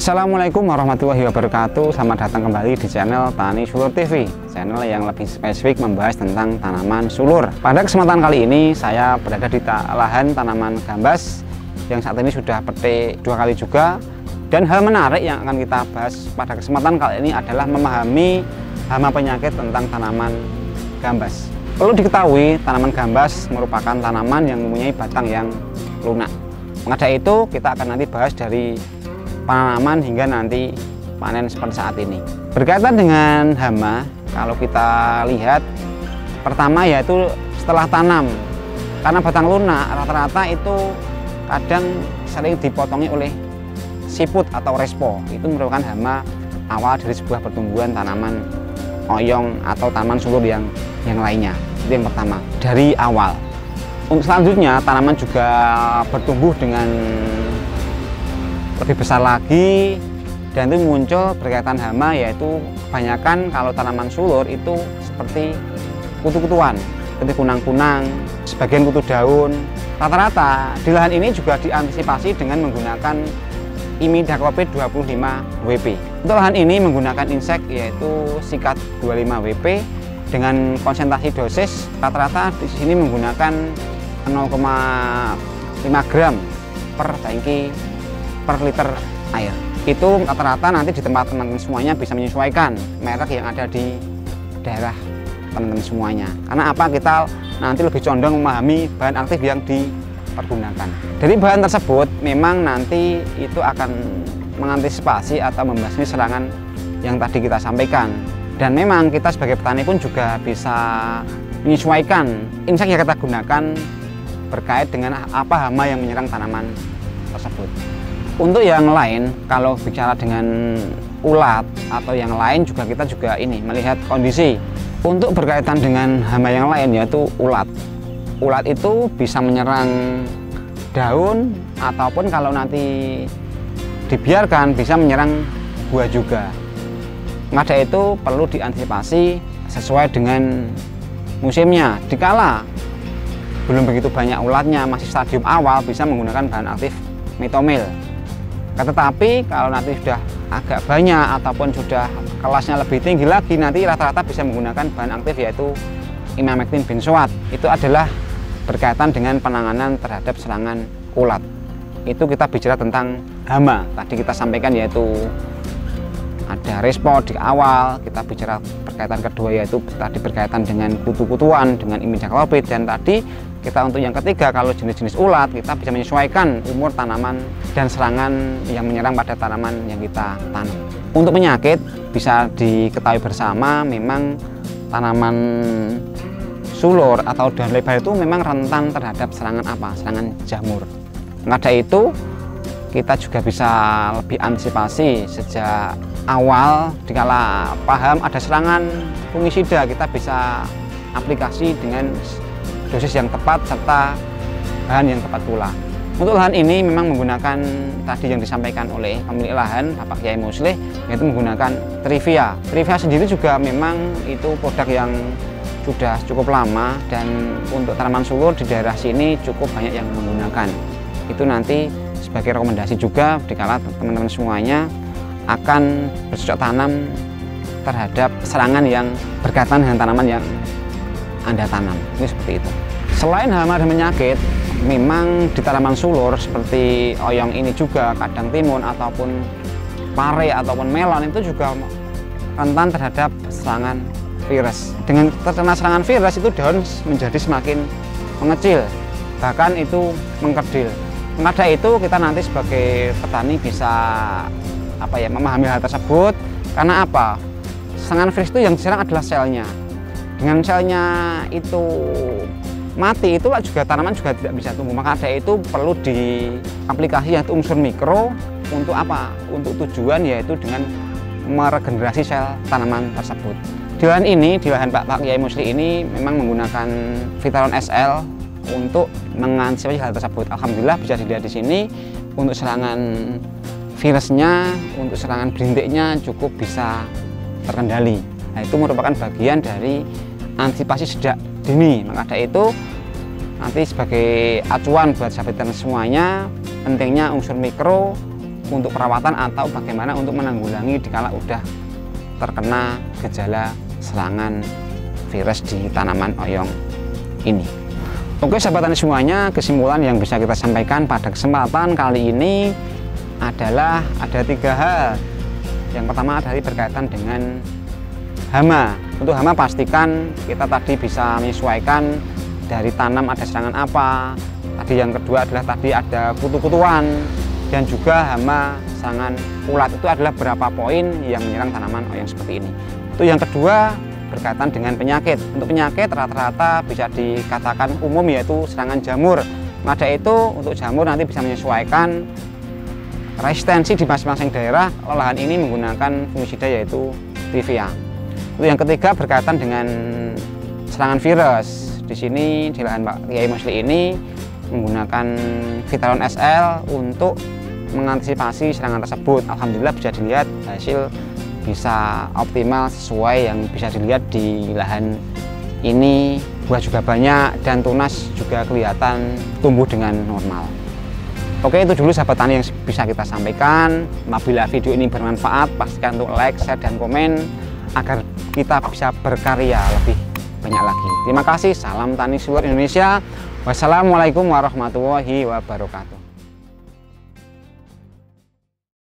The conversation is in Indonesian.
Assalamualaikum warahmatullahi wabarakatuh. Selamat datang kembali di channel Tani Sulur TV, channel yang lebih spesifik membahas tentang tanaman sulur. Pada kesempatan kali ini saya berada di lahan tanaman gambas yang saat ini sudah petik 2 kali juga. Dan hal menarik yang akan kita bahas pada kesempatan kali ini adalah memahami hama penyakit tentang tanaman gambas. Perlu diketahui, tanaman gambas merupakan tanaman yang mempunyai batang yang lunak. Maka dari itu kita akan nanti bahas dari penanaman hingga nanti panen seperti saat ini. Berkaitan dengan hama, kalau kita lihat pertama yaitu setelah tanam, karena batang lunak rata-rata itu kadang sering dipotongi oleh siput atau respo. Itu merupakan hama awal dari sebuah pertumbuhan tanaman oyong atau tanaman sulur yang lainnya. Itu yang pertama dari awal. Untuk selanjutnya tanaman juga bertumbuh dengan lebih besar lagi, dan itu muncul berkaitan hama, yaitu kebanyakan kalau tanaman sulur itu seperti kutu-kutuan, seperti kunang-kunang, sebagian kutu daun. Rata-rata di lahan ini juga diantisipasi dengan menggunakan imidacloprid 25 WP. Untuk lahan ini menggunakan insek yaitu sikat 25 WP dengan konsentrasi dosis rata-rata di sini menggunakan 0,5 gram per tangki per liter air. Itu rata-rata nanti di tempat teman-teman semuanya bisa menyesuaikan merek yang ada di daerah teman-teman semuanya. Karena apa, kita nanti lebih condong memahami bahan aktif yang dipergunakan. Dari bahan tersebut memang nanti itu akan mengantisipasi atau membasmi serangan yang tadi kita sampaikan. Dan memang kita sebagai petani pun juga bisa menyesuaikan insek yang kita gunakan berkait dengan apa hama yang menyerang tanaman tersebut. Untuk yang lain, kalau bicara dengan ulat atau yang lain juga kita juga ini melihat kondisi. Untuk berkaitan dengan hama yang lain yaitu ulat. Ulat itu bisa menyerang daun ataupun kalau nanti dibiarkan bisa menyerang buah juga. Maka itu perlu diantisipasi sesuai dengan musimnya. Dikala belum begitu banyak ulatnya, masih stadium awal, bisa menggunakan bahan aktif metomil. Tetapi kalau nanti sudah agak banyak ataupun sudah kelasnya lebih tinggi lagi, nanti rata-rata bisa menggunakan bahan aktif yaitu imamectin benzoat. Itu adalah berkaitan dengan penanganan terhadap serangan ulat. Itu kita bicara tentang hama. Tadi kita sampaikan yaitu ada respo di awal, kita bicara berkaitan kedua yaitu tadi berkaitan dengan kutu-kutuan, dengan imidacloprid, dan tadi kita untuk yang ketiga kalau jenis-jenis ulat kita bisa menyesuaikan umur tanaman dan serangan yang menyerang pada tanaman yang kita tanam. Untuk penyakit bisa diketahui bersama, memang tanaman sulur atau daun lebar itu memang rentan terhadap serangan apa? Serangan jamur. Maka itu kita juga bisa lebih antisipasi sejak awal. Dikala paham ada serangan fungisida, kita bisa aplikasi dengan dosis yang tepat serta bahan yang tepat pula. Untuk lahan ini memang menggunakan tadi yang disampaikan oleh pemilik lahan Bapak Kiai Muslih, yaitu menggunakan Trivia. Trivia sendiri juga memang itu produk yang sudah cukup lama, dan untuk tanaman sulur di daerah sini cukup banyak yang menggunakan. Itu nanti sebagai rekomendasi juga dikala teman-teman semuanya akan bercocok tanam terhadap serangan yang berkaitan dengan tanaman yang Anda tanam. Ini seperti itu. Selain hama dan penyakit, memang di tanaman sulur seperti oyong ini juga kadang timun ataupun pare ataupun melon itu juga rentan terhadap serangan virus. Dengan terkena serangan virus itu daun menjadi semakin mengecil, bahkan itu mengkerdil. Maka itu kita nanti sebagai petani bisa memahami hal tersebut. Karena apa? Serangan virus itu yang diserang adalah selnya. Dengan selnya itu mati, itu juga tanaman juga tidak bisa tumbuh. Maka ada itu perlu diaplikasi yaitu unsur mikro untuk apa? Untuk tujuan yaitu dengan meregenerasi sel tanaman tersebut. Di lahan ini, di lahan Pak Kiai Muslih ini memang menggunakan Vitaron SL untuk mengantisipasi hal tersebut. Alhamdulillah bisa dilihat di sini untuk serangan virusnya, untuk serangan berintiknya cukup bisa terkendali. Nah, itu merupakan bagian dari antisipasi sejak dini. Maka dari itu nanti sebagai acuan buat sahabat semuanya, pentingnya unsur mikro untuk perawatan atau bagaimana untuk menanggulangi dikala udah terkena gejala serangan virus di tanaman oyong ini. Oke sahabat tani semuanya, kesimpulan yang bisa kita sampaikan pada kesempatan kali ini adalah ada 3 hal. Yang pertama adalah berkaitan dengan hama. Untuk hama pastikan kita tadi bisa menyesuaikan dari tanam ada serangan apa. Tadi yang kedua adalah tadi ada kutu-kutuan dan juga hama serangan ulat. Itu adalah beberapa poin yang menyerang tanaman oyong seperti ini. Itu yang kedua berkaitan dengan penyakit. Untuk penyakit rata-rata bisa dikatakan umum yaitu serangan jamur. Maka itu untuk jamur nanti bisa menyesuaikan resistensi di masing-masing daerah. Olahan ini menggunakan fungisida yaitu Trivia. Untuk yang ketiga berkaitan dengan serangan virus. Di sini di lahan Pak Kiai Musli ini menggunakan Vitalon SL untuk mengantisipasi serangan tersebut. Alhamdulillah bisa dilihat hasil bisa optimal sesuai yang bisa dilihat di lahan ini. Buah juga banyak dan tunas juga kelihatan tumbuh dengan normal. Oke, itu dulu sahabat tani yang bisa kita sampaikan. Apabila video ini bermanfaat, pastikan untuk like, share, dan komen agar kita bisa berkarya lebih banyak lagi. Terima kasih, salam tani seluruh Indonesia. Wassalamualaikum warahmatullahi wabarakatuh.